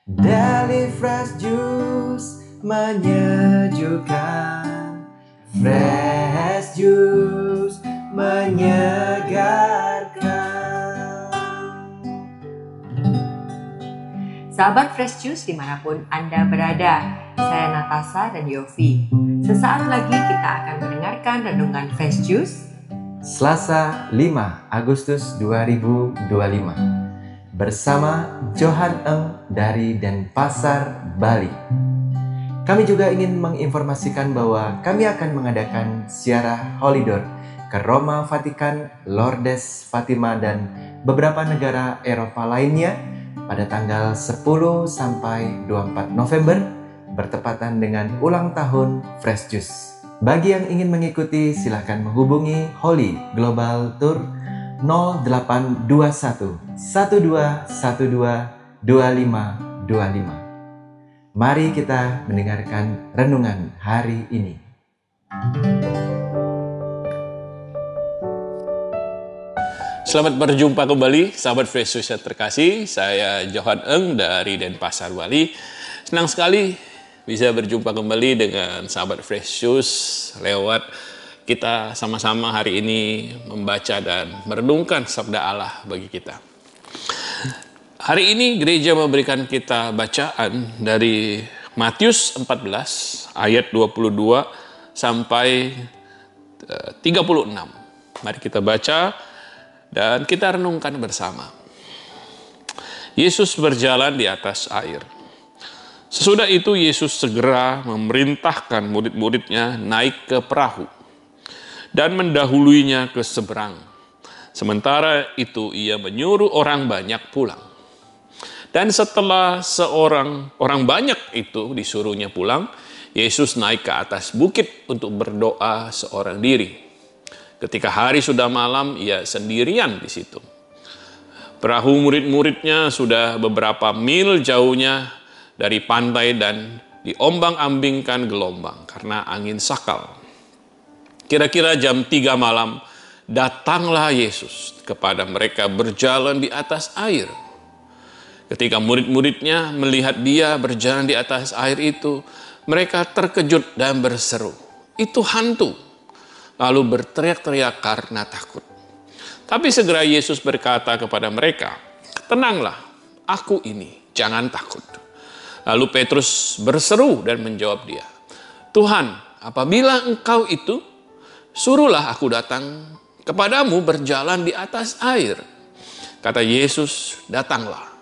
Daily Fresh Juice menyejukkan, Fresh Juice menyegarkan. Sahabat Fresh Juice dimanapun Anda berada, saya Natasha dan Yofi. Sesaat lagi kita akan mendengarkan renungan Fresh Juice Selasa 5 Agustus 2025 bersama Johan Eng dari Denpasar, Bali. Kami juga ingin menginformasikan bahwa kami akan mengadakan ziarah Holy Door ke Roma, Vatikan, Lourdes, Fatima, dan beberapa negara Eropa lainnya pada tanggal 10 sampai 24 November bertepatan dengan ulang tahun Fresh Juice. Bagi yang ingin mengikuti silahkan menghubungi Holy Global Tour 0821 1212 2525. Mari kita mendengarkan renungan hari ini. Selamat berjumpa kembali, sahabat Fresh Juice yang terkasih. Saya Johan Eng dari Denpasar, Bali. Senang sekali bisa berjumpa kembali dengan sahabat Fresh Juice lewat kita sama-sama hari ini membaca dan merenungkan sabda Allah bagi kita. Hari ini gereja memberikan kita bacaan dari Matius 14 ayat 22 sampai 36. Mari kita baca dan kita renungkan bersama. Yesus berjalan di atas air. Sesudah itu Yesus segera memerintahkan murid-muridnya naik ke perahu dan mendahuluinya ke seberang. Sementara itu ia menyuruh orang banyak pulang. Dan setelah orang banyak itu disuruhnya pulang, Yesus naik ke atas bukit untuk berdoa seorang diri. Ketika hari sudah malam, ia sendirian di situ. Perahu murid-muridnya sudah beberapa mil jauhnya dari pantai dan diombang-ambingkan gelombang karena angin sakal. Kira-kira jam 3 malam, datanglah Yesus kepada mereka berjalan di atas air. Ketika murid-muridnya melihat dia berjalan di atas air itu, mereka terkejut dan berseru, "Itu hantu!" Lalu berteriak-teriak karena takut. Tapi segera Yesus berkata kepada mereka, "Tenanglah, aku ini, jangan takut." Lalu Petrus berseru dan menjawab dia, "Tuhan, apabila engkau itu, suruhlah aku datang kepadamu berjalan di atas air." Kata Yesus, "Datanglah."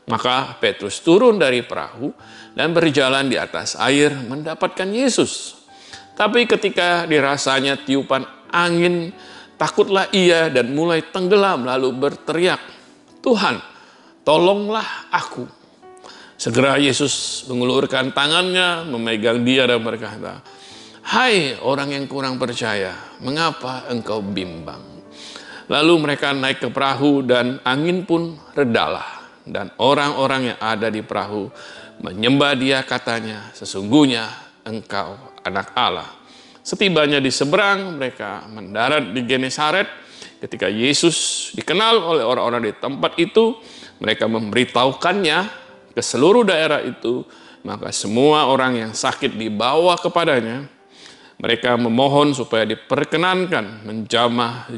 Maka Petrus turun dari perahu dan berjalan di atas air mendapatkan Yesus. Tapi ketika dirasanya tiupan angin, takutlah ia dan mulai tenggelam lalu berteriak, "Tuhan, tolonglah aku." Segera Yesus mengulurkan tangannya, memegang dia dan berkata, "Hai orang yang kurang percaya, mengapa engkau bimbang?" Lalu mereka naik ke perahu dan angin pun redalah. Dan orang-orang yang ada di perahu menyembah dia, katanya, "Sesungguhnya engkau anak Allah." Setibanya di seberang, mereka mendarat di Genesaret. Ketika Yesus dikenal oleh orang-orang di tempat itu, mereka memberitahukannya ke seluruh daerah itu. Maka semua orang yang sakit dibawa kepadanya. Mereka memohon supaya diperkenankan menjamah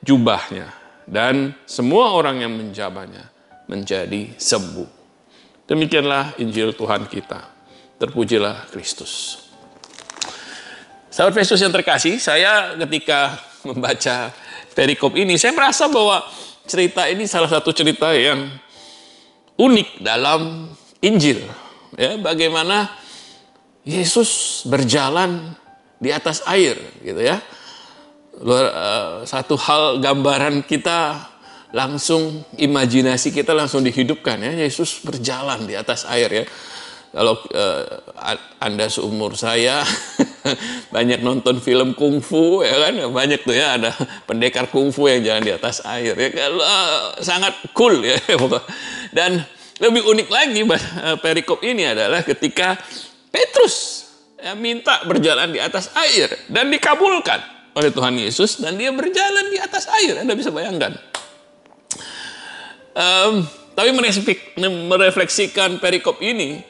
jubahnya. Dan semua orang yang menjamahnya menjadi sembuh. Demikianlah Injil Tuhan kita. Terpujilah Kristus. Sahabat Yesus yang terkasih, saya ketika membaca perikop ini, saya merasa bahwa cerita ini salah satu cerita yang unik dalam Injil. Ya, bagaimana Yesus berjalan di atas air, gitu ya. Satu hal gambaran kita langsung, imajinasi kita langsung dihidupkan ya. Yesus berjalan di atas air ya. Kalau Anda seumur saya banyak nonton film kungfu ya kan, banyak tuh ya, ada pendekar kungfu yang jalan di atas air ya. Sangat cool ya. Dan lebih unik lagi perikop ini adalah ketika Petrus minta berjalan di atas air dan dikabulkan oleh Tuhan Yesus dan dia berjalan di atas air. Anda bisa bayangkan. Tapi merefleksikan perikop ini,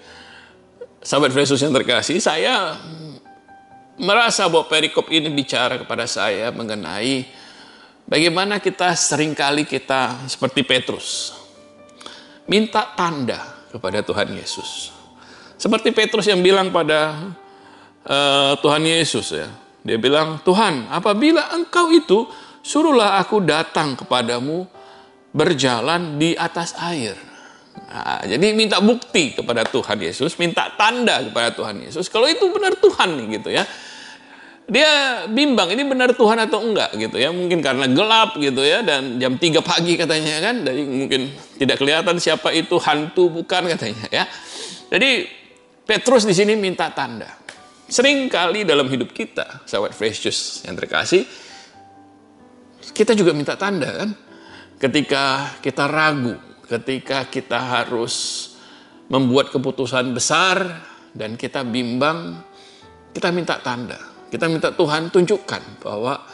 sahabat Yesus yang terkasih, saya merasa bahwa perikop ini bicara kepada saya mengenai bagaimana kita seringkali kita seperti Petrus, minta tanda kepada Tuhan Yesus. Seperti Petrus yang bilang pada Tuhan Yesus ya. Dia bilang, Tuhan, apabila engkau itu, suruhlah aku datang kepadamu berjalan di atas air. Nah, jadi minta bukti kepada Tuhan Yesus, minta tanda kepada Tuhan Yesus. Kalau itu benar Tuhan nih gitu ya. Dia bimbang, ini benar Tuhan atau enggak gitu ya. Mungkin karena gelap gitu ya, dan jam 3 pagi katanya kan. Jadi mungkin tidak kelihatan siapa itu, hantu bukan katanya ya. Jadi Petrus di sini minta tanda. Sering kali dalam hidup kita, sahabat Fresh Juice yang terkasih, kita juga minta tanda kan. Ketika kita ragu, ketika kita harus membuat keputusan besar dan kita bimbang, kita minta tanda. Kita minta Tuhan tunjukkan bahwa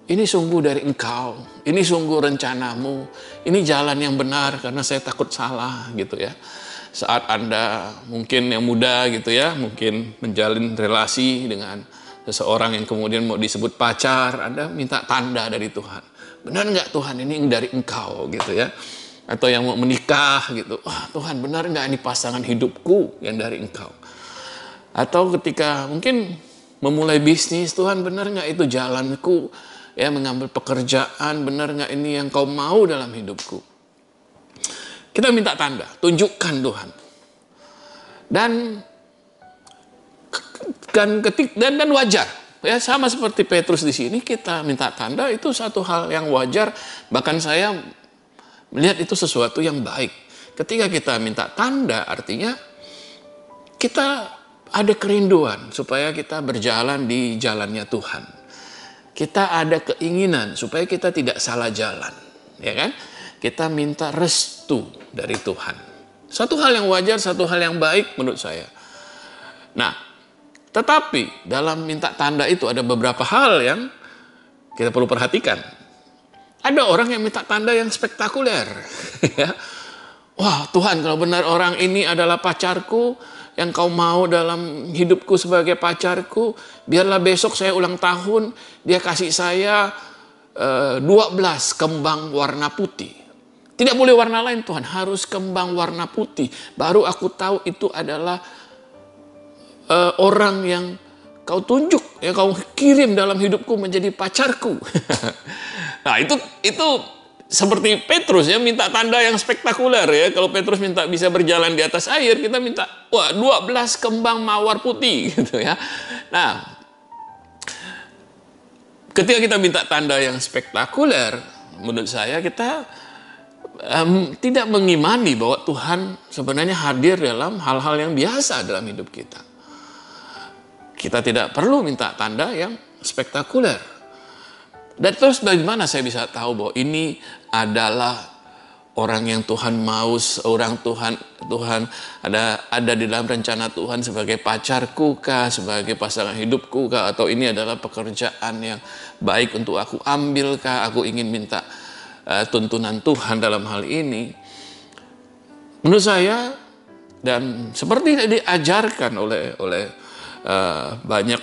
ini sungguh dari Engkau, ini sungguh rencanamu, ini jalan yang benar karena saya takut salah gitu ya. Saat Anda mungkin yang muda gitu ya, mungkin menjalin relasi dengan seseorang yang kemudian mau disebut pacar, Anda minta tanda dari Tuhan. Benar nggak Tuhan ini dari Engkau gitu ya. Atau yang mau menikah gitu, Tuhan benar nggak ini pasangan hidupku yang dari Engkau. Atau ketika mungkin memulai bisnis, Tuhan benar nggak itu jalanku, ya mengambil pekerjaan, benar nggak ini yang Kau mau dalam hidupku. Kita minta tanda, tunjukkan Tuhan. Dan wajar. Ya sama seperti Petrus di sini, kita minta tanda itu satu hal yang wajar, bahkan saya melihat itu sesuatu yang baik. Ketika kita minta tanda, artinya kita ada kerinduan supaya kita berjalan di jalannya Tuhan. Kita ada keinginan supaya kita tidak salah jalan, ya kan? Kita minta restu dari Tuhan. Satu hal yang wajar, satu hal yang baik menurut saya. Nah, tetapi dalam minta tanda itu ada beberapa hal yang kita perlu perhatikan. Ada orang yang minta tanda yang spektakuler. Wah Tuhan, kalau benar orang ini adalah pacarku, yang Kau mau dalam hidupku sebagai pacarku, biarlah besok saya ulang tahun, dia kasih saya 12 kembang warna putih. Tidak boleh warna lain Tuhan, harus kembang warna putih. Baru aku tahu itu adalah orang yang Kau tunjuk, yang Kau kirim dalam hidupku menjadi pacarku. Nah itu seperti Petrus ya, minta tanda yang spektakuler ya. Kalau Petrus minta bisa berjalan di atas air, kita minta 12 kembang mawar putih gitu ya. Nah, ketika kita minta tanda yang spektakuler, menurut saya kita tidak mengimani bahwa Tuhan sebenarnya hadir dalam hal-hal yang biasa dalam hidup kita. Kita tidak perlu minta tanda yang spektakuler. Dan terus bagaimana saya bisa tahu bahwa ini adalah orang yang Tuhan mau, orang Tuhan ada di dalam rencana Tuhan sebagai pacarku kah, sebagai pasangan hidupku kah, atau ini adalah pekerjaan yang baik untuk aku ambil kah, aku ingin minta tuntunan Tuhan dalam hal ini. Menurut saya, dan seperti diajarkan oleh banyak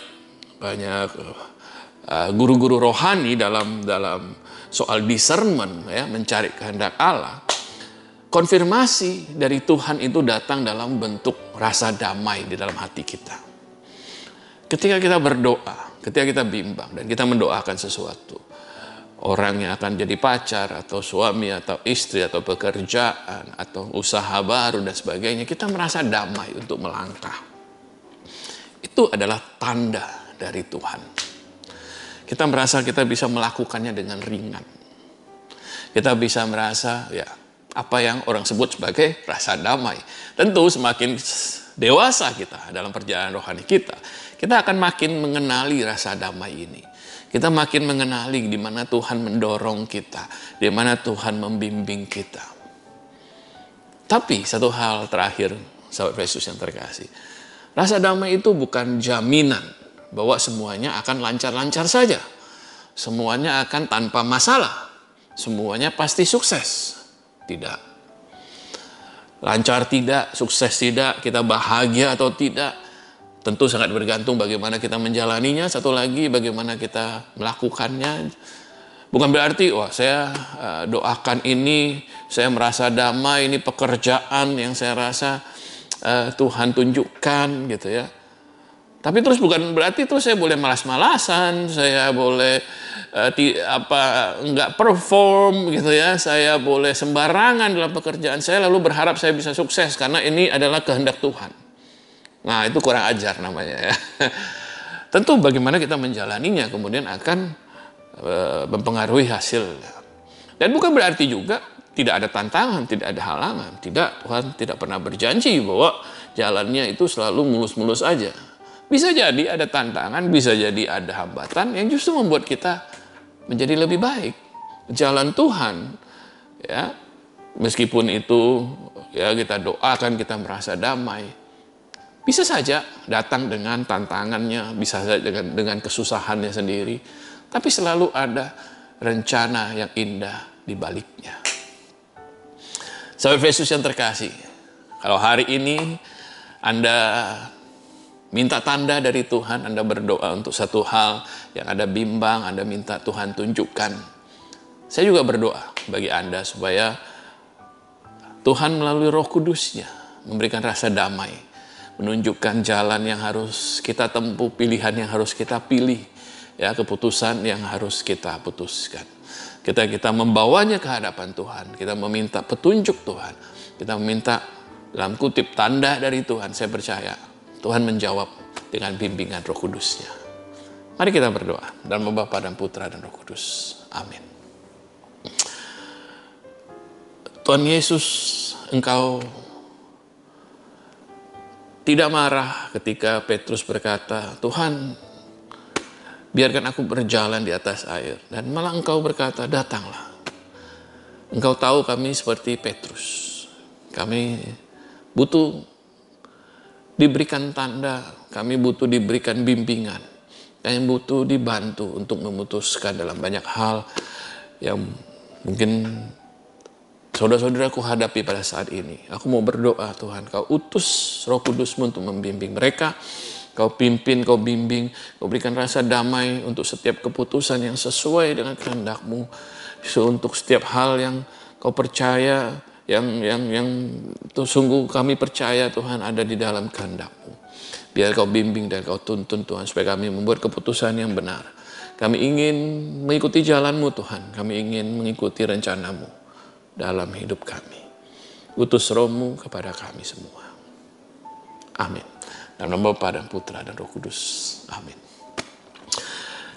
guru-guru rohani dalam soal discernment ya, mencari kehendak Allah, konfirmasi dari Tuhan itu datang dalam bentuk rasa damai di dalam hati kita. Ketika kita berdoa, ketika kita bimbang dan kita mendoakan sesuatu, orang yang akan jadi pacar atau suami atau istri atau pekerjaan atau usaha baru dan sebagainya, kita merasa damai untuk melangkah. Itu adalah tanda dari Tuhan. Kita merasa kita bisa melakukannya dengan ringan. Kita bisa merasa ya apa yang orang sebut sebagai rasa damai. Tentu semakin dewasa kita dalam perjalanan rohani kita akan makin mengenali rasa damai ini. Kita makin mengenali di mana Tuhan mendorong kita, di mana Tuhan membimbing kita. Tapi satu hal terakhir, sahabat Yesus yang terkasih, rasa damai itu bukan jaminan bahwa semuanya akan lancar-lancar saja. Semuanya akan tanpa masalah. Semuanya pasti sukses. Tidak. lancar tidak, sukses tidak, kita bahagia atau tidak, tentu sangat bergantung bagaimana kita menjalaninya. Satu lagi, bagaimana kita melakukannya. Bukan berarti, wah saya doakan ini, saya merasa damai, ini pekerjaan yang saya rasa Tuhan tunjukkan gitu ya. Tapi terus bukan berarti terus saya boleh malas-malasan, saya boleh nggak perform gitu ya, saya boleh sembarangan dalam pekerjaan saya lalu berharap saya bisa sukses karena ini adalah kehendak Tuhan. Nah itu kurang ajar namanya ya. Tentu bagaimana kita menjalaninya kemudian akan mempengaruhi hasil. Dan bukan berarti juga tidak ada tantangan, tidak ada halangan. Tidak, Tuhan tidak pernah berjanji bahwa jalannya itu selalu mulus-mulus aja. Bisa jadi ada tantangan, bisa jadi ada hambatan yang justru membuat kita menjadi lebih baik. Jalan Tuhan, ya, meskipun itu ya kita doakan, kita merasa damai, bisa saja datang dengan tantangannya, bisa saja dengan kesusahannya sendiri, tapi selalu ada rencana yang indah di baliknya. Sahabat Yesus yang terkasih, kalau hari ini Anda minta tanda dari Tuhan, Anda berdoa untuk satu hal yang Anda bimbang, Anda minta Tuhan tunjukkan. Saya juga berdoa bagi Anda supaya Tuhan melalui Roh Kudus-Nya memberikan rasa damai, menunjukkan jalan yang harus kita tempuh, pilihan yang harus kita pilih, ya, keputusan yang harus kita putuskan. Kita membawanya ke hadapan Tuhan, kita meminta petunjuk Tuhan, kita meminta dalam kutip tanda dari Tuhan. Saya percaya Tuhan menjawab dengan bimbingan Roh Kudus-Nya. Mari kita berdoa dalam nama Bapa dan Putra dan Roh Kudus. Amin. Tuhan Yesus, Engkau tidak marah ketika Petrus berkata, Tuhan, biarkan aku berjalan di atas air. Dan malah Engkau berkata, datanglah. Engkau tahu kami seperti Petrus. Kami butuh diberikan tanda, kami butuh diberikan bimbingan, kami butuh dibantu untuk memutuskan dalam banyak hal yang mungkin saudara-saudaraku hadapi pada saat ini. Aku mau berdoa, Tuhan, Kau utus Roh Kudus-Mu untuk membimbing mereka, Kau pimpin, Kau bimbing, Kau berikan rasa damai untuk setiap keputusan yang sesuai dengan kehendak-Mu, untuk setiap hal yang Kau percaya, yang itu sungguh kami percaya Tuhan ada di dalam kehendak-Mu. Biar Kau bimbing dan Kau tuntun Tuhan supaya kami membuat keputusan yang benar. Kami ingin mengikuti jalan-Mu Tuhan. Kami ingin mengikuti rencana-Mu dalam hidup kami. Utus Roh-Mu kepada kami semua. Amin. Dalam nama Bapa dan Putra dan Roh Kudus. Amin.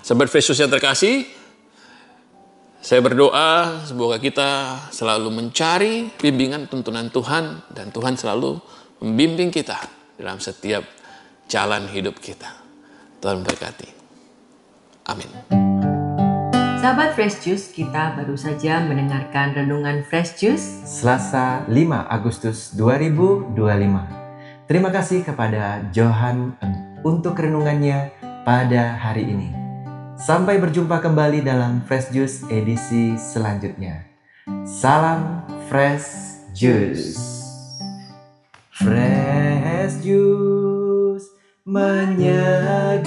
Sahabat Yesus yang terkasih, saya berdoa semoga kita selalu mencari bimbingan tuntunan Tuhan dan Tuhan selalu membimbing kita dalam setiap jalan hidup kita. Tuhan berkati. Amin. Sahabat Fresh Juice, kita baru saja mendengarkan renungan Fresh Juice Selasa 5 Agustus 2025. Terima kasih kepada Johan untuk renungannya pada hari ini. Sampai berjumpa kembali dalam Fresh Juice edisi selanjutnya. Salam Fresh Juice. Fresh Juice menyegarkan.